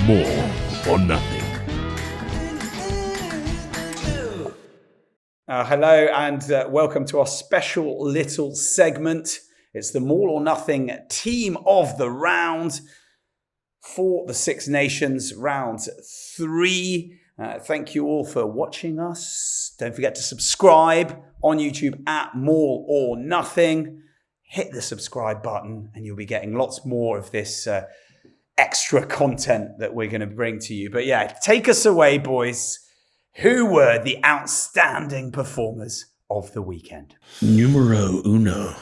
Maul or Nothing. Hello and welcome to our special little segment. It's the Maul or Nothing team of the round for the Six Nations round 3. Thank you all for watching us. Don't forget to subscribe on YouTube at Maul or Nothing. Hit the subscribe button and you'll be getting lots more of this extra content that we're going to bring to you. But yeah, take us away, boys. Who were the outstanding performers of the weekend? Numero uno,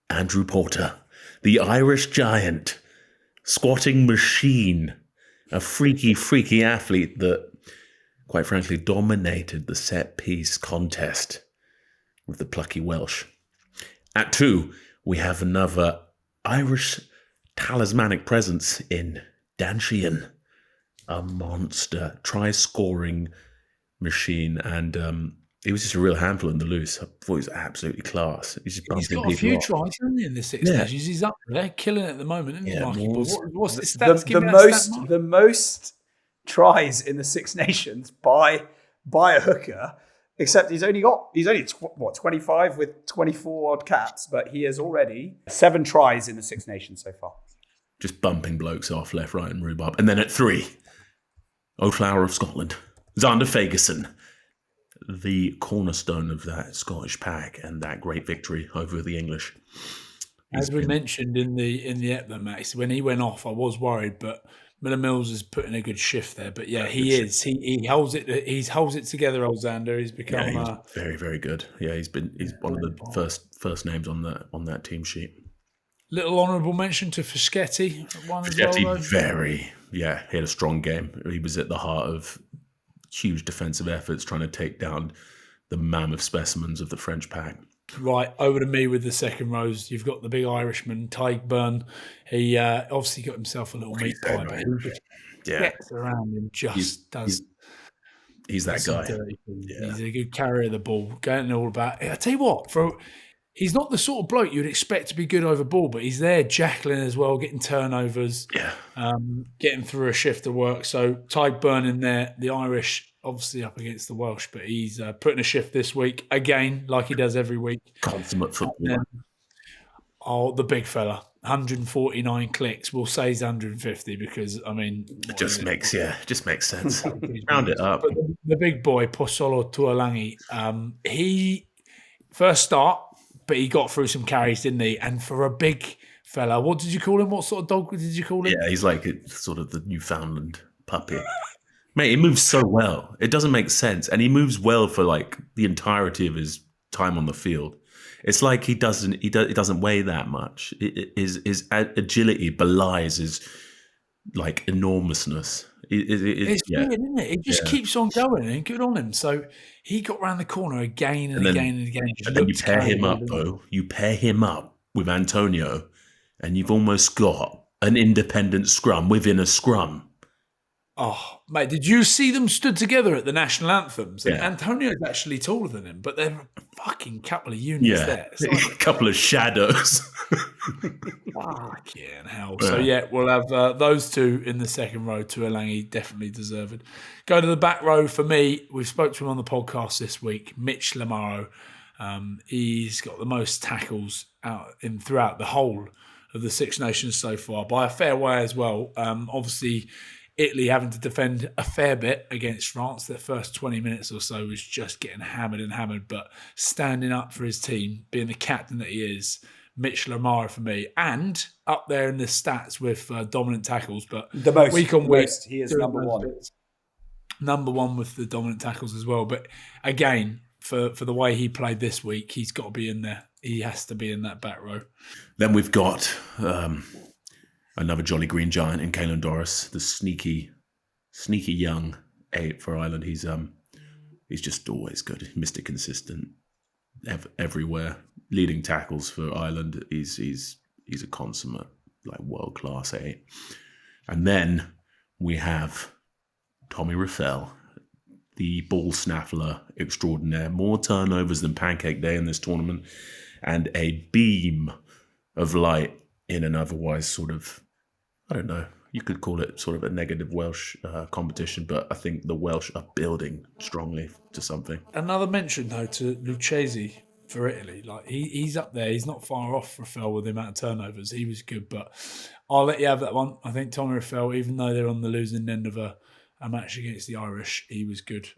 Andrew Porter, the Irish giant, squatting machine, a freaky athlete that, quite frankly, dominated the set-piece contest with the plucky Welsh. At 2, we have another Irish talismanic presence in Dan Sheehan, a monster try-scoring machine, and he was just a real handful in the loose. I thought he was absolutely class. He's got a few tries, hasn't he, in the Six Nations? He's up there, killing it at the moment, isn't he, Marky? What's his stats? The most tries in the Six Nations by a hooker, except he's only 25 with 24 odd caps, but he has already 7 tries in the Six Nations so far. Just bumping blokes off left, right, and rhubarb. And then at 3, Old Flower of Scotland, Xander Fagerson, the cornerstone of that Scottish pack and that great victory over the English. As we mentioned in the ep, Max, when he went off, I was worried, but Miller Mills is putting a good shift there. But yeah, he is. He holds it. He holds it together. Old Xander. He's become very, very good. Yeah, he's one of the first names on that team sheet. Little honourable mention to Fischetti. Fischetti, he had a strong game. He was at the heart of huge defensive efforts trying to take down the mammoth specimens of the French pack. Right, over to me with the second rows. You've got the big Irishman, Tyburn. He obviously got himself a little meat pie, but he just gets around and does. He's that guy. Yeah. He's a good carrier of the ball, getting all about. I tell you what, he's not the sort of bloke you'd expect to be good over ball, but he's there jackling as well, getting turnovers, getting through a shift of work. So Tyburn in there, the Irish obviously up against the Welsh, but he's putting a shift this week again, like he does every week. Consummate footballer. The big fella, 149 clicks. We'll say he's 150 because it just makes sense. Round it up. But the big boy, Posolo Tuolangi, he first start. But he got through some carries, didn't he? And for a big fella, what did you call him? What sort of dog did you call him? Yeah, he's like sort of the Newfoundland puppy. Mate, he moves so well. It doesn't make sense. And he moves well for like the entirety of his time on the field. It's like he doesn't weigh that much. His agility belies his like enormousness. It's weird, isn't it? He just keeps on going, and good on him. So he got round the corner again and again. And then you pair him up, though. You pair him up with Antonio, and you've almost got an independent scrum within a scrum. Oh, mate, did you see them stood together at the national anthems? Yeah. Antonio's actually taller than him, but they're a fucking couple of units there. It's like a couple of shadows. Fucking hell. So, we'll have those two in the second row. Tuolangi definitely deserved. Go to the back row for me. We've spoke to him on the podcast this week, Mitch Lamaro. He's got the most tackles throughout the whole of the Six Nations so far, by a fair way as well. Obviously, Italy having to defend a fair bit against France. Their first 20 minutes or so was just getting hammered, but standing up for his team, being the captain that he is, Mitch Lamaro for me. And up there in the stats with dominant tackles, but the most, week on week, he is number one. Number one with the dominant tackles as well. But again, for the way he played this week, he's got to be in there. He has to be in that back row. Then we've got another jolly green giant in Caelan Doris, the sneaky young 8 for Ireland. He's just always good, Mr. Consistent, everywhere, leading tackles for Ireland. He's a consummate, like world class 8. And then we have Tommy Raffel, the ball snaffler extraordinaire, more turnovers than Pancake Day in this tournament, and a beam of light in an otherwise sort of, I don't know, You could call it sort of a negative Welsh competition, but I think the Welsh are building strongly to something. Another mention, though, to Lucchesi for Italy. Like he's up there. He's not far off Rafael with the amount of turnovers. He was good, but I'll let you have that one. I think Tommy Rafael, even though they're on the losing end of a match against the Irish, he was good.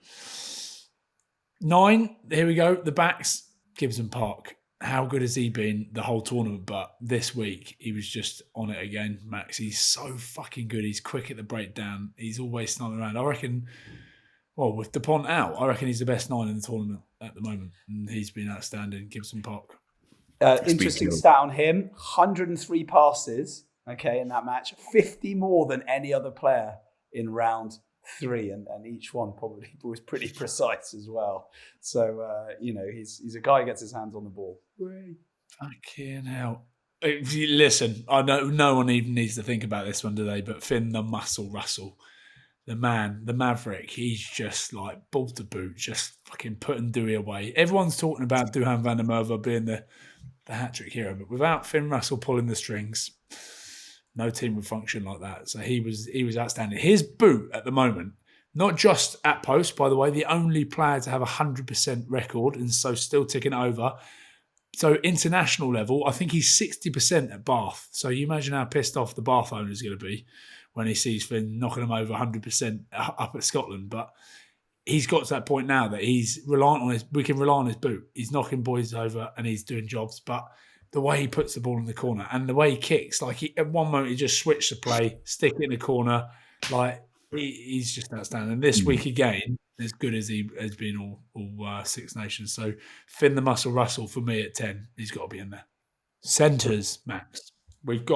9, here we go. The backs, Gibson Park. How good has he been the whole tournament? But this week, he was just on it again, Max. He's so fucking good. He's quick at the breakdown. He's always snuggling around. I reckon, well, with DuPont out, I reckon he's the best 9 in the tournament at the moment. And he's been outstanding, Gibson Park. Interesting stat on him, 103 passes, in that match. 50 more than any other player in round 3, and each one probably was pretty precise as well. So, he's a guy who gets his hands on the ball. Fucking hell. Listen, I know no one even needs to think about this one, do they? But Finn the Muscle Russell, the man, the maverick, he's just like ball to boot, just fucking putting Dewey away. Everyone's talking about Duhan Van Der Merwe being the hat-trick hero, but without Finn Russell pulling the strings, no team would function like that. So he was outstanding. His boot at the moment, not just at post, by the way, the only player to have 100% record and so still ticking over. So international level, I think he's 60% at Bath. So you imagine how pissed off the Bath owner is going to be when he sees Finn knocking him over 100% up at Scotland. But he's got to that point now that he's reliant on we can rely on his boot. He's knocking boys over and he's doing jobs, but the way he puts the ball in the corner and the way he kicks, at one moment he just switched the play, stick it in the corner, he's just outstanding. This week again, as good as he has been all Six Nations. So Finn the Muscle Russell for me at 10, he's got to be in there. Centres, Max. We've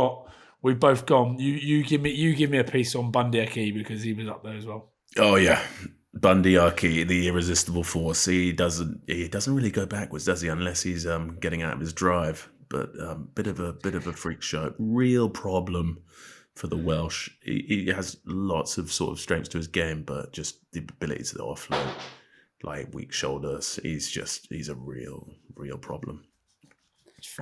both gone. You give me a piece on Bundy Aki because he was up there as well. Oh yeah. Bundy Aki, the irresistible force. He doesn't really go backwards, does he? Unless he's getting out of his drive. But bit of a freak show. Real problem for the Welsh. He has lots of sort of strengths to his game, but just the ability to offload, like weak shoulders. He's a real problem.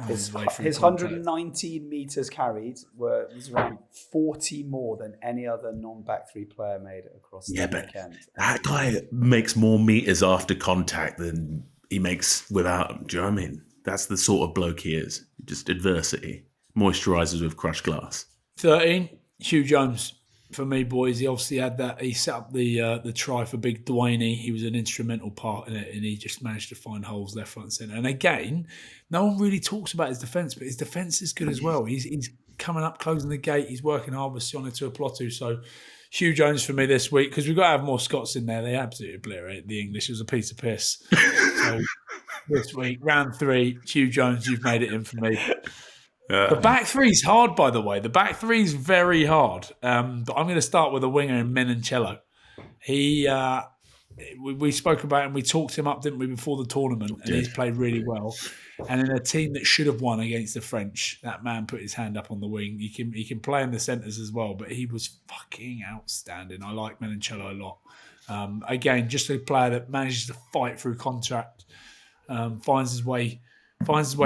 His 119 meters carried was around 40 more than any other non-back 3 player made across the weekend. That guy makes more meters after contact than he makes without. Do you know what I mean? That's the sort of bloke he is. Just adversity. Moisturizers with crushed glass. 13, Hugh Jones. For me, boys, he obviously had that. He set up the try for Big Dwayne. He was an instrumental part in it, and he just managed to find holes left, front, and centre. And again, no one really talks about his defence, but his defence is good as well. He's coming up, closing the gate. He's working hard with Sione Tuipulotu. So Hugh Jones for me this week, because we've got to have more Scots in there. They absolutely obliterate the English. It was a piece of piss. So this week, round 3, Hugh Jones, you've made it in for me. The back 3 is hard, by the way. The back 3 is very hard. But I'm going to start with a winger in Menoncello. We spoke about him. We talked him up, didn't we, before the tournament? And he's played really well. And in a team that should have won against the French, that man put his hand up on the wing. He can play in the centres as well, but he was fucking outstanding. I like Menoncello a lot. Again, just a player that manages to fight through contact, finds his way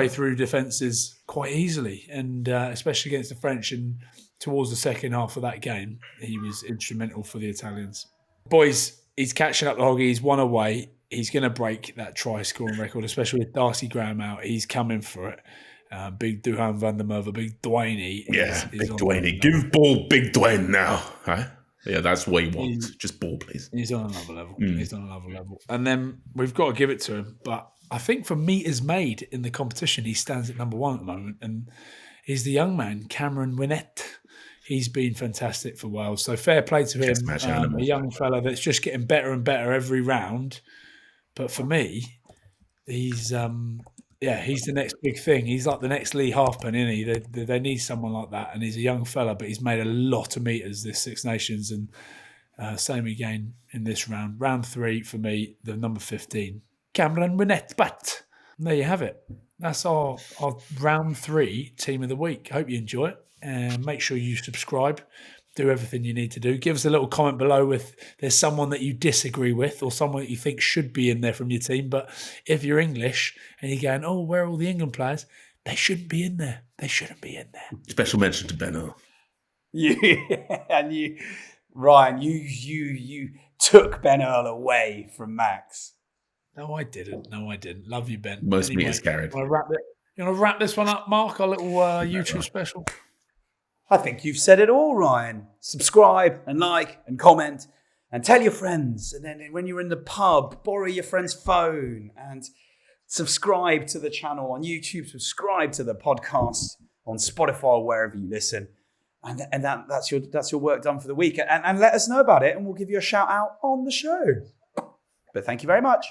through defences quite easily, and especially against the French. And towards the second half of that game, he was instrumental for the Italians. Boys, he's catching up the hoggy. He's 1 away. He's going to break that try-scoring record, especially with Darcy Graham out. He's coming for it. Big Duhan Van Der Merwe, Big Dwayne. Big Dwayne. Give ball Big Dwayne now. Right? Yeah, that's what he wants. Just ball, please. He's on another level. And then we've got to give it to him, but I think for meters made in the competition, he stands at number 1 at the moment, and he's the young man, Cameron Winnett. He's been fantastic for Wales. So fair play to him, a young fella that's just getting better and better every round. But for me, he's the next big thing. He's like the next Lee Halfpen, isn't he? They need someone like that, and he's a young fella, but he's made a lot of meters this Six Nations, and same again in this round. Round 3 for me, the number 15. Cameron Winnett, but there you have it. That's our round 3 team of the week. Hope you enjoy it, and make sure you subscribe. Do everything you need to do. Give us a little comment below if there's someone that you disagree with or someone that you think should be in there from your team. But if you're English and you're going, oh, where are all the England players? They shouldn't be in there. They shouldn't be in there. Special mention to Benno. Ryan, you took Ben Earl away from Max. No, I didn't. Love you, Ben. Most meters carried. You want to wrap this one up, Mark? Our little YouTube special. I think you've said it all, Ryan. Subscribe and like and comment and tell your friends. And then when you're in the pub, borrow your friend's phone and subscribe to the channel on YouTube. Subscribe to the podcast on Spotify or wherever you listen. And that's your work done for the week. And let us know about it and we'll give you a shout out on the show. But thank you very much.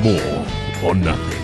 More or nothing.